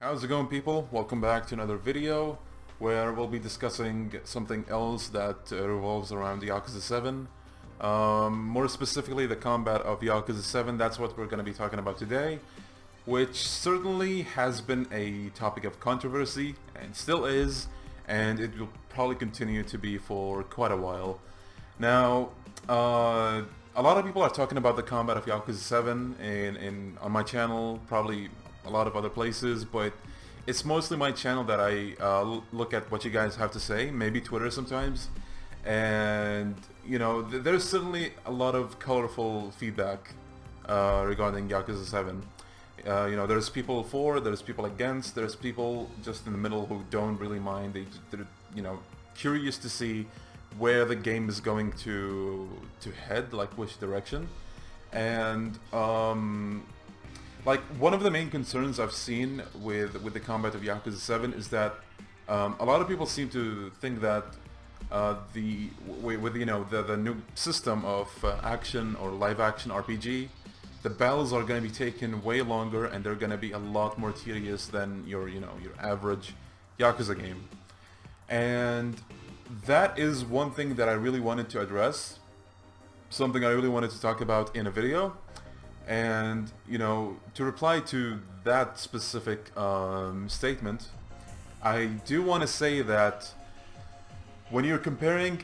How's it going, people? Welcome back to another video where we'll be discussing something else that revolves around Yakuza 7. More specifically, the combat of Yakuza 7. That's what we're going to be talking about today, which certainly has been a topic of controversy and still is, and it will probably continue to be for quite a while. Now, a lot of people are talking about the combat of Yakuza 7 on my channel, probably a lot of other places, but it's mostly my channel that I look at what you guys have to say, maybe Twitter sometimes, and you know, there's certainly a lot of colorful feedback regarding Yakuza 7. You know, there's people for, there's people against, there's people just in the middle who don't really mind. They're you know, curious to see where the game is going to head, like which direction. And like, one of the main concerns I've seen with the combat of Yakuza 7 is that a lot of people seem to think that with you know, the new system of action or live action RPG, the battles are going to be taken way longer and they're going to be a lot more tedious than your average Yakuza game. And that is one thing that I really wanted to address, something I really wanted to talk about in a video. And, you know, to reply to that specific statement, I do want to say that when you're comparing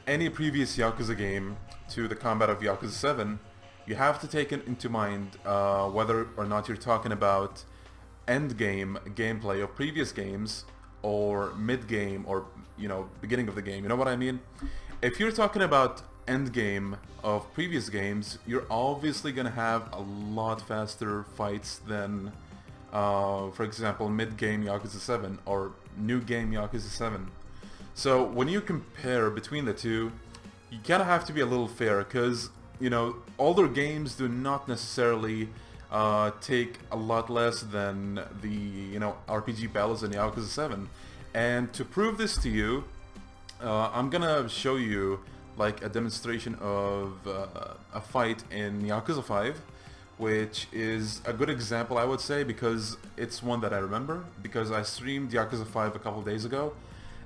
any previous Yakuza game to the combat of Yakuza 7, you have to take it into mind whether or not you're talking about end-game gameplay of previous games or mid-game or, you know, beginning of the game. You know what I mean? If you're talking about end game of previous games, you're obviously gonna have a lot faster fights than for example, mid-game Yakuza 7 or new game Yakuza 7. So when you compare between the two, you kind of have to be a little fair, because, you know, older games do not necessarily take a lot less than the, you know, RPG battles in Yakuza 7. And to prove this to you, I'm gonna show you like a demonstration of a fight in Yakuza 5, which is a good example, I would say, because it's one that I remember, because I streamed Yakuza 5 a couple days ago,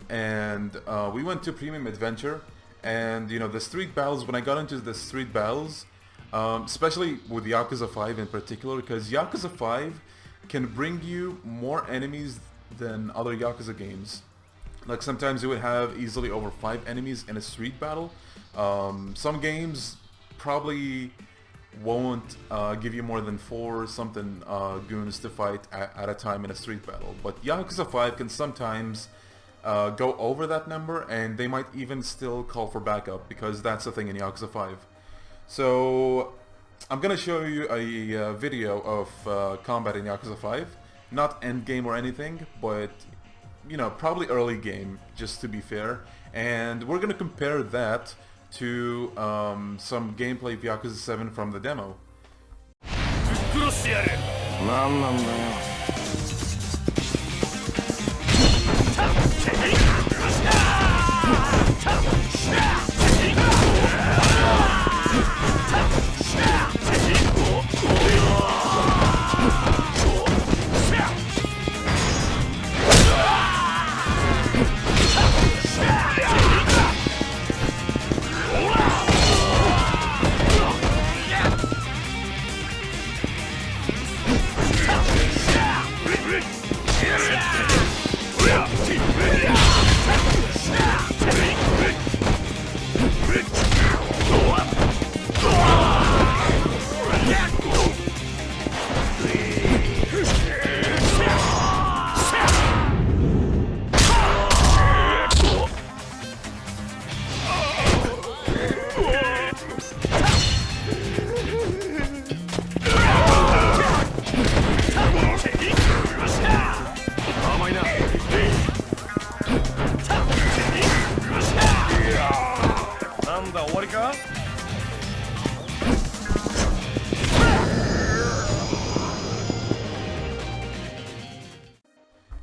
and we went to Premium Adventure, and, you know, the street battles, when I got into the street battles, especially with Yakuza 5 in particular, because Yakuza 5 can bring you more enemies than other Yakuza games. Like, sometimes you would have easily over 5 enemies in a street battle. Some games probably won't give you more than 4 something goons to fight at a time in a street battle. But Yakuza 5 can sometimes go over that number, and they might even still call for backup, because that's the thing in Yakuza 5. So I'm gonna show you a video of combat in Yakuza 5. Not end game or anything, but, you know, probably early game, just to be fair. And we're gonna compare that to some gameplay of Yakuza 7 from the demo.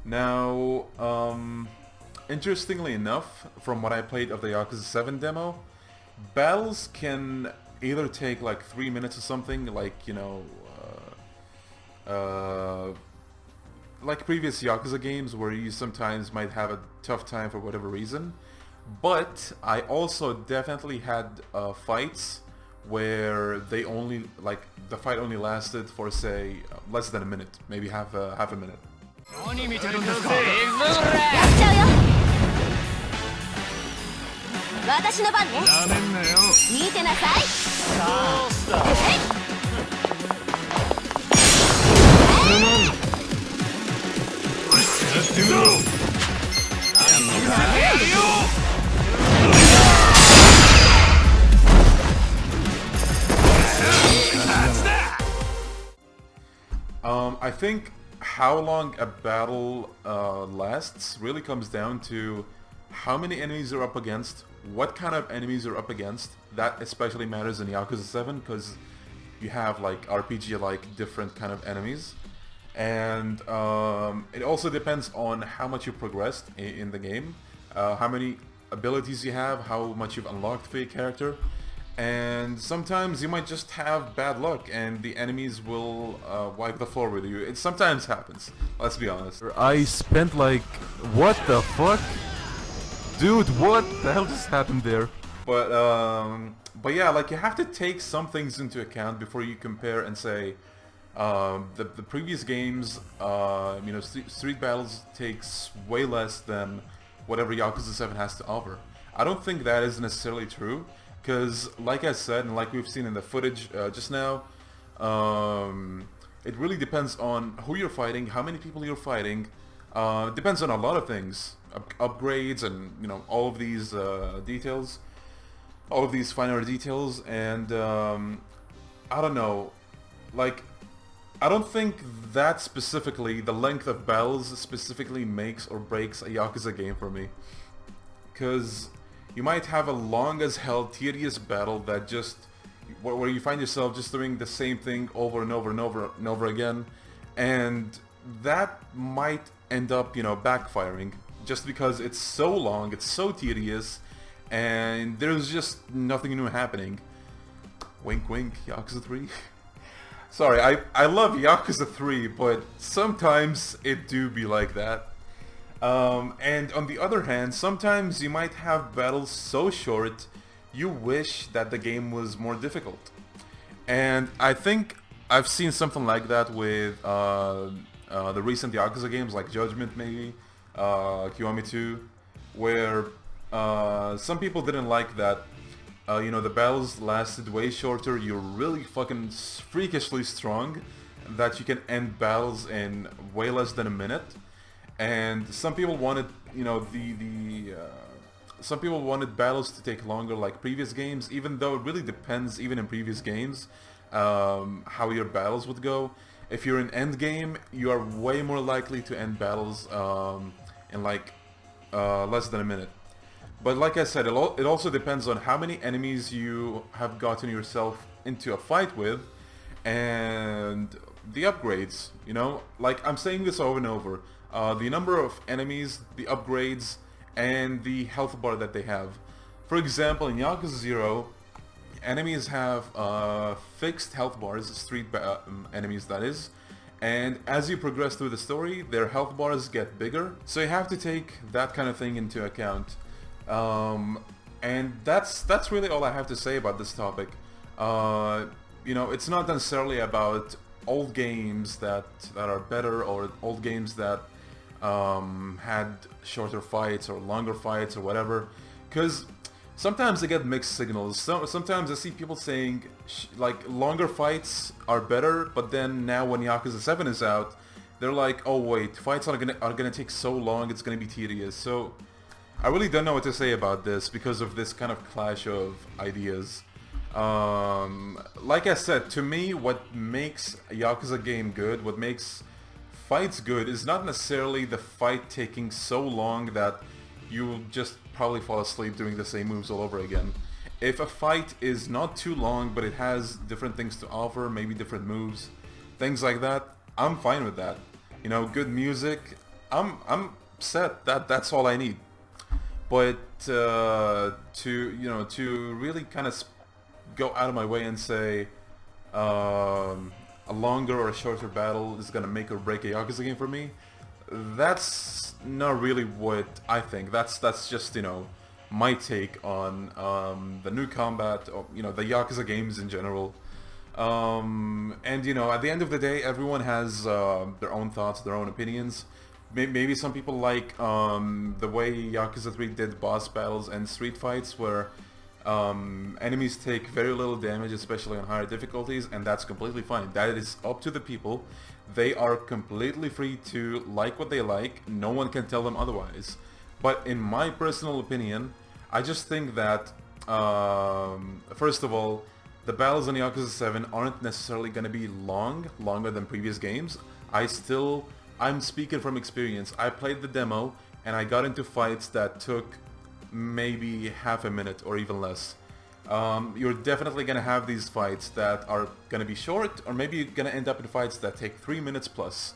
Now, interestingly enough, from what I played of the Yakuza 7 demo, battles can either take like 3 minutes or something, like, you know, like previous Yakuza games where you sometimes might have a tough time for whatever reason. But I also definitely had fights where they only, like, the fight only lasted for, say, less than a minute, maybe half a minute. 何見てるんですか。やっちゃうよ。私の番ね。なめんなよ。見てなさい。どうした。やってみろ。やるよ。I think how long a battle lasts really comes down to how many enemies you're up against, what kind of enemies you're up against. That especially matters in Yakuza 7 because you have like RPG-like different kind of enemies. And it also depends on how much you progressed in the game, how many abilities you have, how much you've unlocked for your character. And sometimes you might just have bad luck and the enemies will wipe the floor with you. It sometimes happens, let's be honest. I spent like, what the fuck? Dude, what the hell just happened there? But yeah, like you have to take some things into account before you compare and say, the previous games, you know, Street Battles takes way less than whatever Yakuza 7 has to offer. I don't think that is necessarily true. Because, like I said, and like we've seen in the footage just now, it really depends on who you're fighting, how many people you're fighting. It depends on a lot of things, upgrades, and you know all of these details, all of these finer details. And I don't know, like I don't think that specifically, the length of battles specifically makes or breaks a Yakuza game for me. Because you might have a long as hell tedious battle that just where you find yourself just doing the same thing over and over and over and over again, and that might end up, you know, backfiring just because it's so long, it's so tedious, and there's just nothing new happening. Wink wink, Yakuza 3. Sorry, I love Yakuza 3, but sometimes it do be like that. And on the other hand, sometimes you might have battles so short, you wish that the game was more difficult. And I think I've seen something like that with the recent Yakuza games, like Judgment maybe, Kiwami 2, where some people didn't like that. You know, the battles lasted way shorter, you're really fucking freakishly strong, that you can end battles in way less than a minute. And some people wanted, you know, some people wanted battles to take longer like previous games, even though it really depends, even in previous games, how your battles would go. If you're in endgame, you are way more likely to end battles in like less than a minute. But like I said, it also depends on how many enemies you have gotten yourself into a fight with, and the upgrades, you know? Like, I'm saying this over and over. The number of enemies, the upgrades, and the health bar that they have. For example, in Yakuza 0, enemies have fixed health bars, enemies that is, and as you progress through the story, their health bars get bigger, so you have to take that kind of thing into account. And that's really all I have to say about this topic. You know, it's not necessarily about old games that are better, or old games that had shorter fights or longer fights or whatever, because sometimes I get mixed signals. Sometimes I see people saying like longer fights are better, but then now when Yakuza 7 is out, they're like, oh wait, fights are gonna take so long, it's gonna be tedious. So I really don't know what to say about this because of this kind of clash of ideas. Like I said, to me, what makes a Yakuza game good, what makes fights good, is not necessarily the fight taking so long that you'll just probably fall asleep doing the same moves all over again. If a fight is not too long, but it has different things to offer, maybe different moves, things like that, I'm fine with that. You know, good music, I'm set. That's all I need. But to really kind of go out of my way and say a longer or a shorter battle is gonna make or break a Yakuza game for me, that's not really what I think. That's just, you know, my take on the new combat, or, you know, the Yakuza games in general. And you know, at the end of the day, everyone has their own thoughts, their own opinions. Maybe some people like the way Yakuza 3 did boss battles and street fights, where enemies take very little damage, especially on higher difficulties, and that's completely fine. That is up to the people. They are completely free to like what they like. No one can tell them otherwise. But in my personal opinion, I just think that, first of all, the battles in Yakuza 7 aren't necessarily going to be longer than previous games. I'm speaking from experience. I played the demo and I got into fights that took maybe half a minute or even less. You're definitely going to have these fights that are going to be short, or maybe you're going to end up in fights that take 3 minutes plus.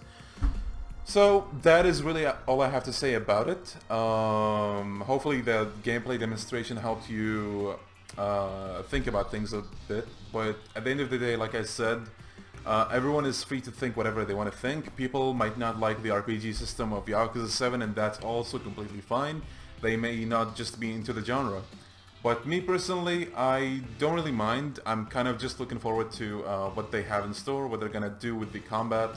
So that is really all I have to say about it. Hopefully the gameplay demonstration helped you think about things a bit, but at the end of the day, like I said, everyone is free to think whatever they want to think. People might not like the RPG system of Yakuza 7, and that's also completely fine. They may not just be into the genre. But me personally, I don't really mind. I'm kind of just looking forward to what they have in store, what they're gonna do with the combat,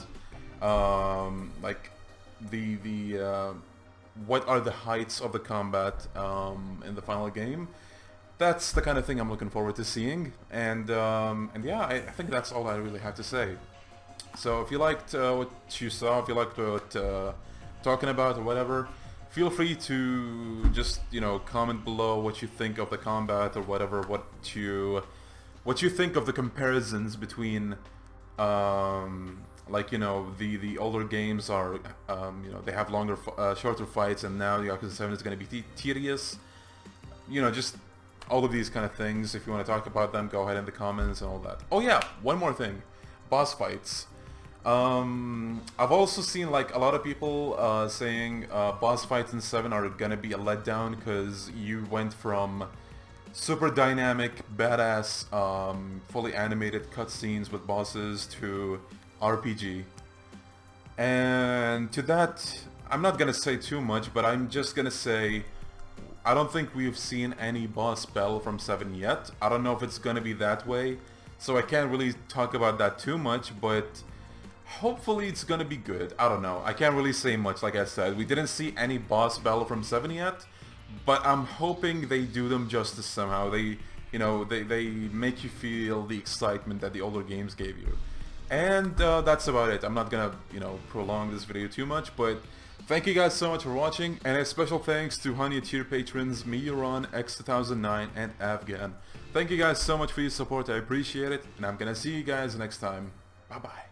like what are the heights of the combat in the final game. That's the kind of thing I'm looking forward to seeing, and yeah, I think that's all I really have to say. So if you liked what you saw, if you liked what talking about or whatever, feel free to just, you know, comment below what you think of the combat or whatever, what you think of the comparisons between like, you know, the older games are you know, they have longer shorter fights, and now Yakuza 7 is going to be tedious. You know, just all of these kind of things. If you want to talk about them, go ahead in the comments and all that. Oh yeah, one more thing. Boss fights. I've also seen like a lot of people saying boss fights in 7 are gonna be a letdown because you went from super dynamic, badass, fully animated cutscenes with bosses to RPG. And to that, I'm not gonna say too much, but I'm just gonna say I don't think we've seen any boss battle from 7 yet. I don't know if it's gonna be that way, so I can't really talk about that too much, but hopefully it's gonna be good. I don't know. I can't really say much, like I said. We didn't see any boss battle from 7 yet, but I'm hoping they do them justice somehow. They, you know, they make you feel the excitement that the older games gave you. And that's about it. I'm not gonna, you know, prolong this video too much, but thank you guys so much for watching, and a special thanks to Hannya Tier patrons MiyuRon, X2009, and AVGAN. Thank you guys so much for your support. I appreciate it, and I'm gonna see you guys next time. Bye bye.